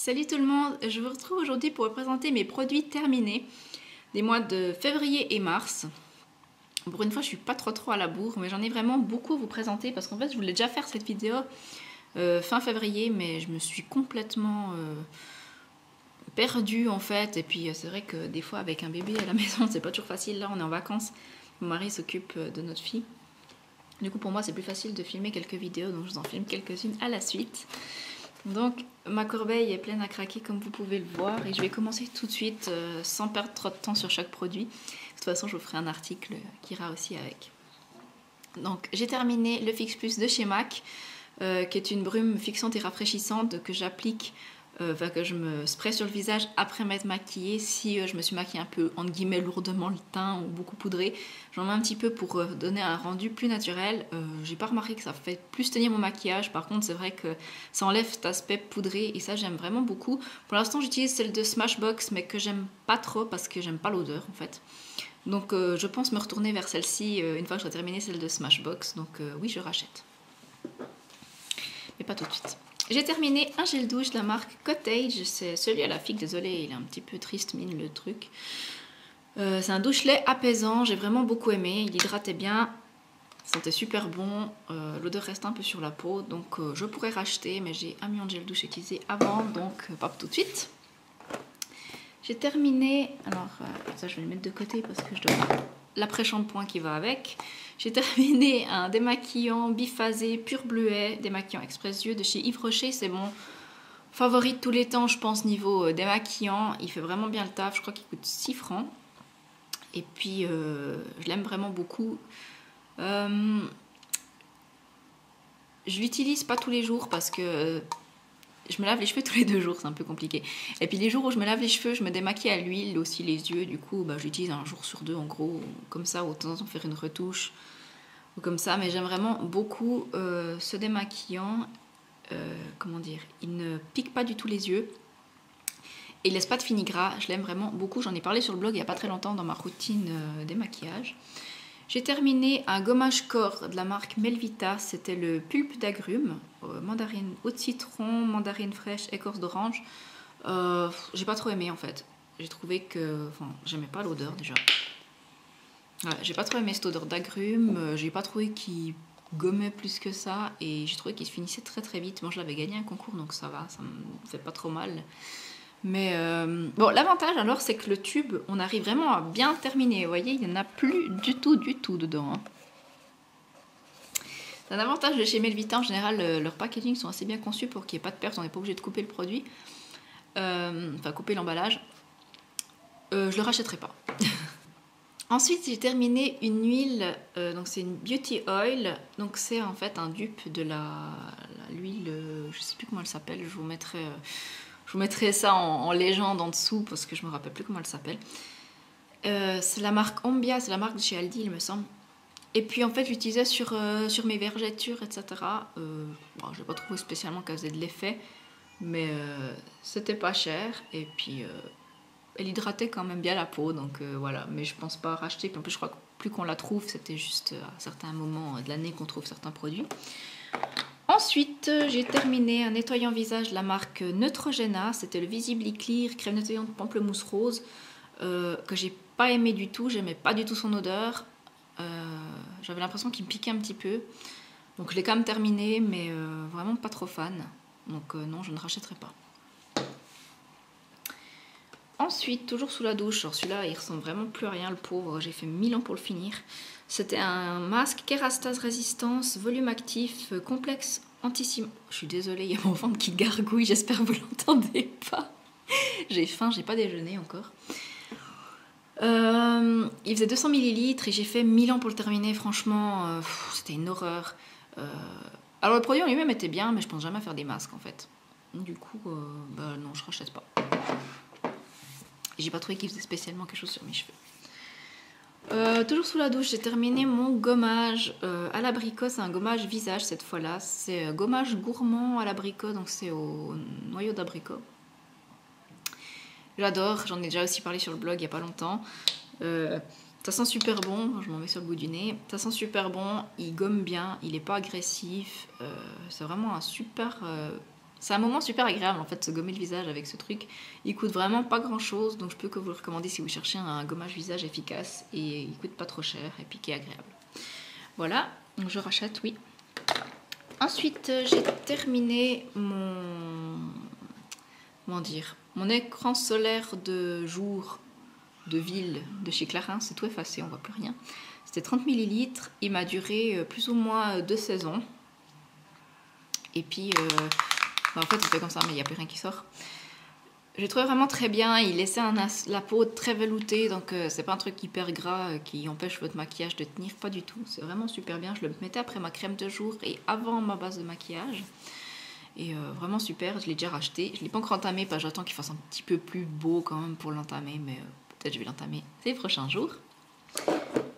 Salut tout le monde, je vous retrouve aujourd'hui pour vous présenter mes produits terminés des mois de février et mars. Pour une fois, je suis pas trop à la bourre, mais j'en ai vraiment beaucoup à vous présenter parce qu'en fait, je voulais déjà faire cette vidéo fin février, mais je me suis complètement perdue en fait. Et puis, c'est vrai que des fois, avec un bébé à la maison, c'est pas toujours facile. Là, on est en vacances, mon mari s'occupe de notre fille. Du coup, pour moi, c'est plus facile de filmer quelques vidéos, donc je vous en filme quelques-unes à la suite. Donc ma corbeille est pleine à craquer comme vous pouvez le voir et je vais commencer tout de suite sans perdre trop de temps sur chaque produit. De toute façon je vous ferai un article qui ira aussi avec. Donc j'ai terminé le Fix Plus de chez MAC qui est une brume fixante et rafraîchissante que j'applique, que je me spray sur le visage après m'être maquillée. Si je me suis maquillée un peu entre guillemets lourdement le teint ou beaucoup poudré, j'en mets un petit peu pour donner un rendu plus naturel. J'ai pas remarqué que ça fait plus tenir mon maquillage, par contre c'est vrai que ça enlève cet aspect poudré et ça j'aime vraiment beaucoup. Pour l'instant j'utilise celle de Smashbox mais que j'aime pas trop parce que j'aime pas l'odeur en fait. Donc je pense me retourner vers celle-ci une fois que j'aurai terminé celle de Smashbox, donc oui je rachète. Mais pas tout de suite. J'ai terminé un gel douche de la marque Cottage, c'est celui à la figue, désolé il est un petit peu triste mine le truc. C'est un douche-lait apaisant, j'ai vraiment beaucoup aimé, il hydratait bien, sentait super bon, l'odeur reste un peu sur la peau, donc je pourrais racheter, mais j'ai un million de gel douche utilisé avant, donc pas tout de suite. J'ai terminé, alors ça je vais le mettre de côté parce que je dois l'après-shampoing qui va avec. J'ai terminé un démaquillant biphasé pur bleuet, démaquillant express yeux de chez Yves Rocher. C'est mon favori de tous les temps, je pense, niveau démaquillant. Il fait vraiment bien le taf, je crois qu'il coûte 6 francs. Et puis, je l'aime vraiment beaucoup. Je l'utilise pas tous les jours parce que je me lave les cheveux tous les 2 jours, c'est un peu compliqué. Et puis les jours où je me lave les cheveux, je me démaquille à l'huile, aussi les yeux. Du coup, j'utilise un jour sur 2 en gros, comme ça, ou de temps en temps faire une retouche. Ou comme ça, mais j'aime vraiment beaucoup ce démaquillant. Comment dire, il ne pique pas du tout les yeux. Et il laisse pas de fini gras, je l'aime vraiment beaucoup. J'en ai parlé sur le blog il n'y a pas très longtemps dans ma routine démaquillage. J'ai terminé un gommage corps de la marque Melvita, c'était le pulpe d'agrumes, mandarine eau de citron, mandarine fraîche, écorce d'orange. J'ai pas trop aimé en fait. J'ai trouvé que, enfin, j'aimais pas l'odeur déjà. Ouais, j'ai pas trop aimé cette odeur d'agrumes, j'ai pas trouvé qu'il gommait plus que ça et j'ai trouvé qu'il se finissait très vite. Moi je l'avais gagné un concours donc ça va, ça me fait pas trop mal. Mais bon, l'avantage alors c'est que le tube, on arrive vraiment à bien terminer. Vous voyez, il n'y en a plus du tout dedans. Hein. C'est un avantage de chez Melvita en général, leurs packaging sont assez bien conçus pour qu'il n'y ait pas de perte, on n'est pas obligé de couper le produit, enfin couper l'emballage. Je le rachèterai pas. Ensuite, j'ai terminé une huile, donc c'est une beauty oil, donc c'est en fait un dupe de l'huile, je sais plus comment elle s'appelle, je vous mettrai ça en légende en dessous parce que je me rappelle plus comment elle s'appelle. C'est la marque Ombia, c'est la marque de chez Aldi il me semble. Et puis en fait j'utilisais sur mes vergetures etc. Bon, je n'ai pas trouvé spécialement qu'elle faisait de l'effet, mais c'était pas cher et puis elle hydratait quand même bien la peau, donc voilà. Mais je pense pas racheter, puis en plus je crois que plus qu'on la trouve, c'était juste à certains moments de l'année qu'on trouve certains produits. Ensuite, j'ai terminé un nettoyant visage de la marque Neutrogena, c'était le Visibly Clear crème nettoyante pamplemousse rose, que j'ai pas aimé du tout, j'aimais pas du tout son odeur, j'avais l'impression qu'il me piquait un petit peu, donc je l'ai quand même terminé, mais vraiment pas trop fan, donc non, je ne rachèterai pas. Ensuite, toujours sous la douche, alors celui-là il ressemble vraiment plus à rien le pauvre, j'ai fait 1000 ans pour le finir. C'était un masque Kerastase Résistance, volume actif, complexe anti-ciment. Je suis désolée, il y a mon ventre qui gargouille, j'espère que vous l'entendez pas. J'ai faim, j'ai pas déjeuné encore. Il faisait 200 ml et j'ai fait 1000 ans pour le terminer, franchement, c'était une horreur. Alors le produit en lui-même était bien, mais je pense jamais à faire des masques en fait. Du coup, non, je rachète pas. J'ai pas trouvé qu'il faisait spécialement quelque chose sur mes cheveux. Toujours sous la douche, j'ai terminé mon gommage à l'abricot. C'est un gommage visage cette fois-là. C'est gommage gourmand à l'abricot, donc c'est au noyau d'abricot. J'adore, j'en ai déjà aussi parlé sur le blog il y a pas longtemps. Ça sent super bon, je m'en mets sur le bout du nez. Ça sent super bon, il gomme bien, il est pas agressif. C'est vraiment un super C'est un moment super agréable en fait, se gommer le visage avec ce truc. Il coûte vraiment pas grand chose, donc je peux que vous le recommander si vous cherchez un gommage visage efficace et il coûte pas trop cher et puis qui est agréable. Voilà, donc je rachète, oui. Ensuite, j'ai terminé mon écran solaire de jour de ville de chez Clarins. C'est tout effacé, on voit plus rien. C'était 30 ml, il m'a duré plus ou moins 2 saisons. Et puis, en fait, c'est fait comme ça, mais il n'y a plus rien qui sort. J'ai trouvé vraiment très bien, il laissait la peau très veloutée, donc c'est pas un truc hyper gras qui empêche votre maquillage de tenir, pas du tout. C'est vraiment super bien, je le mettais après ma crème de jour et avant ma base de maquillage. Et vraiment super, je l'ai déjà racheté. Je l'ai pas encore entamé, parce que j'attends qu'il fasse un petit peu plus beau quand même pour l'entamer, mais peut-être je vais l'entamer ces prochains jours.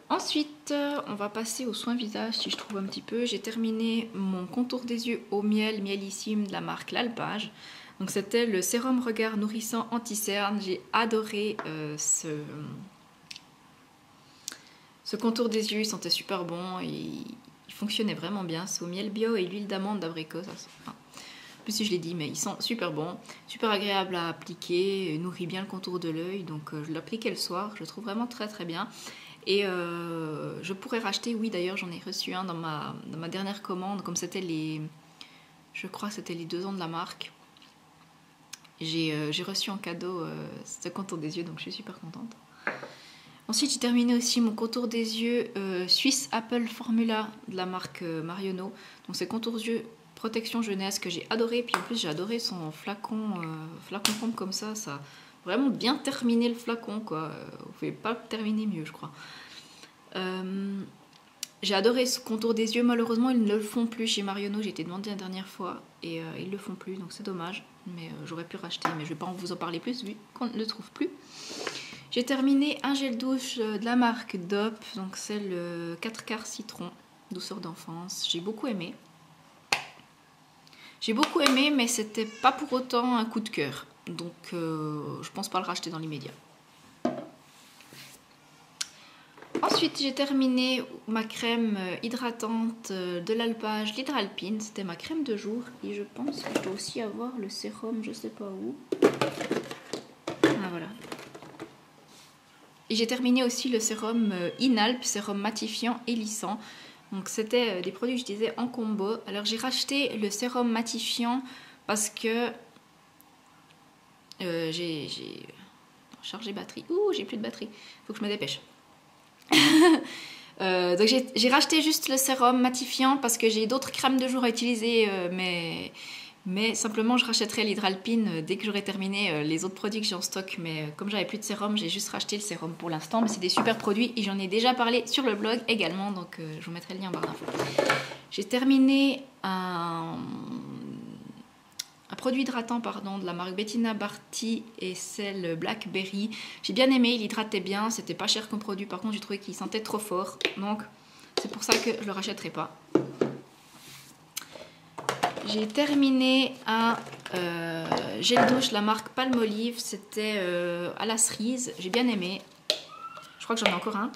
Ensuite, on va passer aux soins visage si je trouve un petit peu. J'ai terminé mon contour des yeux au miel Mielissime de la marque L'Alpage. Donc c'était le sérum regard nourrissant anti-cerne. J'ai adoré ce contour des yeux, il sentait super bon et il fonctionnait vraiment bien. C'est au miel bio et l'huile d'amande d'abricot. Enfin, plus si je l'ai dit, mais il sent super bon, super agréable à appliquer, nourrit bien le contour de l'œil. Donc je l'appliquais le soir, je le trouve vraiment très très bien. Et je pourrais racheter, oui d'ailleurs j'en ai reçu un dans ma dernière commande, comme c'était je crois que c'était les 2 ans de la marque. J'ai reçu en cadeau ce contour des yeux, donc je suis super contente. Ensuite j'ai terminé aussi mon contour des yeux Suisse Apple Formula de la marque Marionneau. Donc c'est contour des yeux protection jeunesse que j'ai adoré, puis en plus j'ai adoré son flacon pompe comme ça a vraiment bien terminé le flacon quoi. Vous pouvez pas terminer mieux je crois. J'ai adoré ce contour des yeux, malheureusement ils ne le font plus chez Marionneau, j'ai été demandé la dernière fois et ils ne le font plus donc c'est dommage, mais j'aurais pu racheter mais je vais pas vous en parler plus vu qu'on ne le trouve plus. J'ai terminé un gel douche de la marque DOP, donc c'est le 4 quarts citron, douceur d'enfance, j'ai beaucoup aimé. Mais c'était pas pour autant un coup de cœur, donc je pense pas le racheter dans l'immédiat. Ensuite, j'ai terminé ma crème hydratante de l'Alpage, l'Hydralpine. C'était ma crème de jour. Et je pense que je dois aussi avoir le sérum, je sais pas où. Ah, voilà. Et j'ai terminé aussi le sérum Inalp, sérum matifiant et lissant. Donc, c'était des produits que j'utilisais en combo. Alors, j'ai racheté le sérum matifiant parce que j'ai chargé batterie. Ouh, j'ai plus de batterie. Faut que je me dépêche. Donc j'ai racheté juste le sérum matifiant parce que j'ai d'autres crèmes de jour à utiliser, mais simplement je rachèterai l'Hydralpine dès que j'aurai terminé les autres produits que j'ai en stock. Mais comme j'avais plus de sérum, j'ai juste racheté le sérum pour l'instant. Mais c'est des super produits et j'en ai déjà parlé sur le blog également, donc je vous mettrai le lien en barre d'infos. J'ai terminé un produit hydratant de la marque Bettina Barty et c'est le Blackberry. J'ai bien aimé, il hydratait bien, c'était pas cher comme produit, par contre j'ai trouvé qu'il sentait trop fort, donc c'est pour ça que je le rachèterai pas. J'ai terminé un gel douche de la marque Palmolive, c'était à la cerise, j'ai bien aimé, je crois que j'en ai encore un.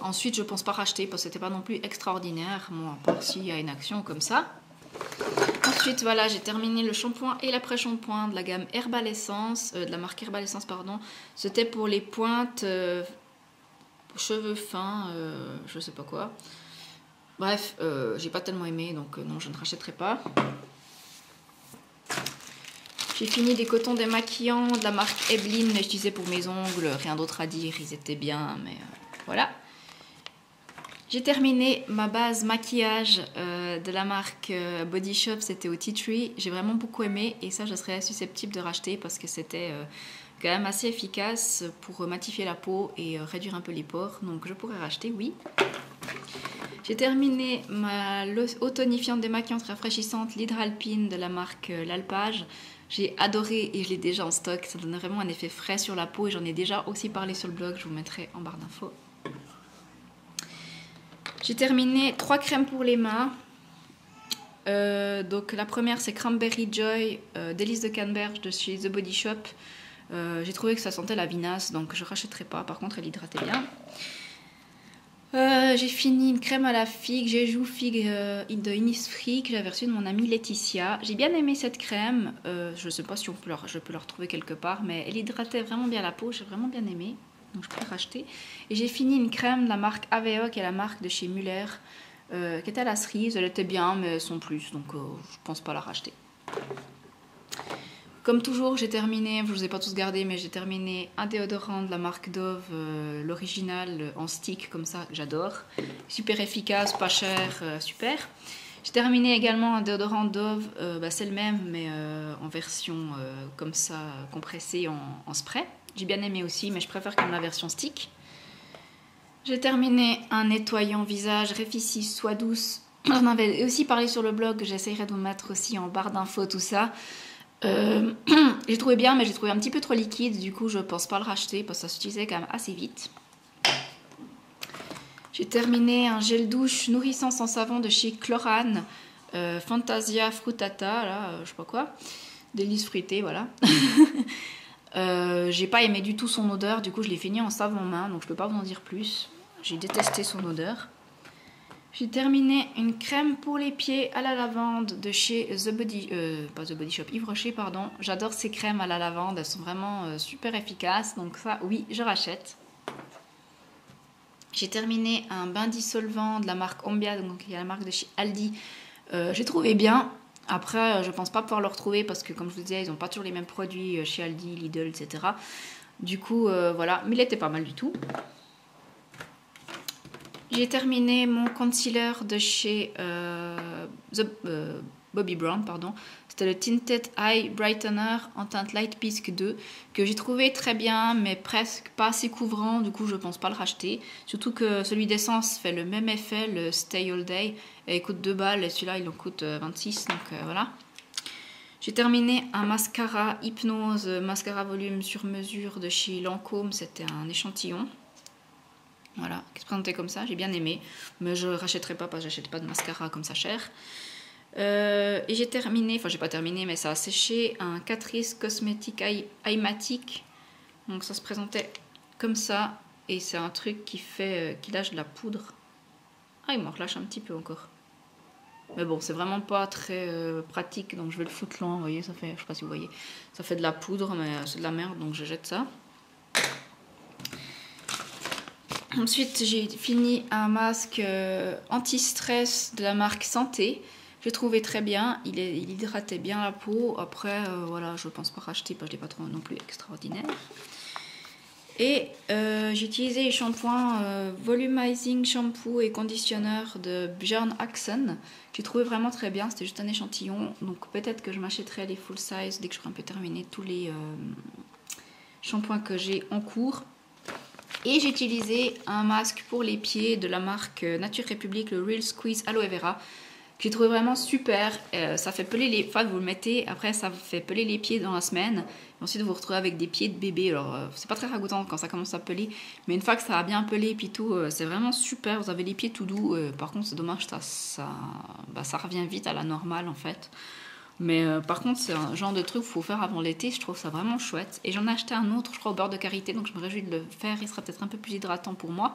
Ensuite je pense pas racheter parce que c'était pas non plus extraordinaire, bon, à part s'il y a une action comme ça. Ensuite, voilà, j'ai terminé le shampoing et l'après-shampoing de la gamme Herbal Essence, de la marque Herbal Essence, pardon. C'était pour les pointes, cheveux fins, je sais pas quoi. Bref, j'ai pas tellement aimé, donc non, je ne rachèterai pas. J'ai fini des cotons démaquillants de la marque Evelyn, mais je disais pour mes ongles, rien d'autre à dire, ils étaient bien, mais voilà. J'ai terminé ma base maquillage de la marque Body Shop, c'était au Tea Tree. J'ai vraiment beaucoup aimé et ça je serais susceptible de racheter parce que c'était quand même assez efficace pour matifier la peau et réduire un peu les pores. Donc je pourrais racheter, oui. J'ai terminé ma eau tonifiante démaquillante rafraîchissante, l'Hydralpine de la marque L'Alpage. J'ai adoré et je l'ai déjà en stock. Ça donne vraiment un effet frais sur la peau et j'en ai déjà aussi parlé sur le blog. Je vous mettrai en barre d'infos. J'ai terminé 3 crèmes pour les mains. Donc la première c'est Cranberry Joy délice de canneberge de chez The Body Shop. J'ai trouvé que ça sentait la vinasse donc je rachèterai pas. Par contre elle hydratait bien. J'ai fini une crème à la figue, Jeju Figue de Innisfree que j'avais reçue de mon amie Laetitia. J'ai bien aimé cette crème, je ne sais pas si je peux la retrouver quelque part, mais elle hydratait vraiment bien la peau, j'ai vraiment bien aimé, donc je peux la racheter. Et j'ai fini une crème de la marque Aveo, qui est la marque de chez Muller, qui était à la cerise, elle était bien, mais sans plus, donc je pense pas la racheter. Comme toujours, j'ai terminé, je ne vous ai pas tous gardés, mais j'ai terminé un déodorant de la marque Dove, l'original en stick comme ça, que j'adore. Super efficace, pas cher, super. J'ai terminé également un déodorant Dove, c'est le même, mais en version comme ça, compressée en spray. J'ai bien aimé aussi, mais je préfère quand même la version stick. J'ai terminé un nettoyant visage Reficis Soie Douce. J'en avais aussi parlé sur le blog, j'essaierai de vous mettre aussi en barre d'infos tout ça. J'ai trouvé bien, mais j'ai trouvé un petit peu trop liquide, du coup je pense pas le racheter parce que ça s'utilisait quand même assez vite. J'ai terminé un gel douche nourrissant sans savon de chez Chlorane, Fantasia Fruttata, là, je sais pas quoi, délice fruité, voilà. J'ai pas aimé du tout son odeur, du coup je l'ai fini en savon main, donc je peux pas vous en dire plus. J'ai détesté son odeur. J'ai terminé une crème pour les pieds à la lavande de chez pas The Body Shop, Yves Rocher, pardon. J'adore ces crèmes à la lavande, elles sont vraiment super efficaces, donc ça, oui, je rachète. J'ai terminé un bain dissolvant de la marque Ombia, donc il y a la marque de chez Aldi. J'ai trouvé bien. Après, je pense pas pouvoir le retrouver parce que, comme je vous disais, ils n'ont pas toujours les mêmes produits chez Aldi, Lidl, etc. Du coup, voilà, mais il était pas mal du tout. J'ai terminé mon concealer de chez Bobbi Brown, pardon. C'était le Tinted Eye Brightener en teinte Light Bisque 2 que j'ai trouvé très bien, mais presque pas assez couvrant, du coup je pense pas le racheter. Surtout que celui d'essence fait le même effet, le Stay All Day, et il coûte 2 balles et celui-là il en coûte 26, donc voilà. J'ai terminé un mascara Hypnose, mascara volume sur mesure de chez Lancôme, c'était un échantillon. Voilà, qui se présentait comme ça, j'ai bien aimé, mais je rachèterai pas parce que j'achète pas de mascara comme ça cher. Et j'ai terminé, enfin j'ai pas terminé, mais ça a séché, un Catrice Cosmetic Eye Matic. Donc ça se présentait comme ça, et c'est un truc qui fait, qui lâche de la poudre. Ah, il m'en relâche un petit peu encore. Mais bon, c'est vraiment pas très pratique, donc je vais le foutre loin, vous voyez, ça fait, je sais pas si vous voyez, ça fait de la poudre, mais c'est de la merde, donc je jette ça. Ensuite, j'ai fini un masque anti-stress de la marque Santé. J'ai trouvé très bien, il hydratait bien la peau. Après, voilà, je pense pas racheter parce que je l'ai pas trouvé non plus extraordinaire. Et j'ai utilisé les shampoings Volumizing Shampoo et Conditionneur de Björn Axen. J'ai trouvé vraiment très bien, c'était juste un échantillon. Donc peut-être que je m'achèterai les full size dès que j'aurai un peu terminé tous les shampoings que j'ai en cours. Et j'ai utilisé un masque pour les pieds de la marque Nature République, le Real Squeeze Aloe Vera, que j'ai trouvé vraiment super. Ça fait peler les... Enfin, vous le mettez, après ça fait peler les pieds dans la semaine. Et ensuite, vous vous retrouvez avec des pieds de bébé. Alors, c'est pas très ragoûtant quand ça commence à peler, mais une fois que ça a bien pelé et puis tout, c'est vraiment super. Vous avez les pieds tout doux. Par contre, c'est dommage, ça revient vite à la normale en fait. Mais par contre, c'est un genre de truc qu'il faut faire avant l'été. Je trouve ça vraiment chouette. Et j'en ai acheté un autre, je crois, au beurre de karité. Donc je me réjouis de le faire. Il sera peut-être un peu plus hydratant pour moi.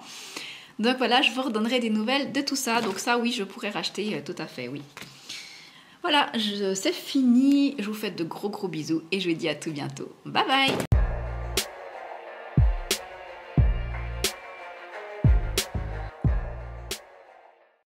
Donc voilà, je vous redonnerai des nouvelles de tout ça. Donc ça, oui, je pourrais racheter tout à fait, oui. Voilà, c'est fini. Je vous fais de gros bisous. Et je vous dis à tout bientôt. Bye bye!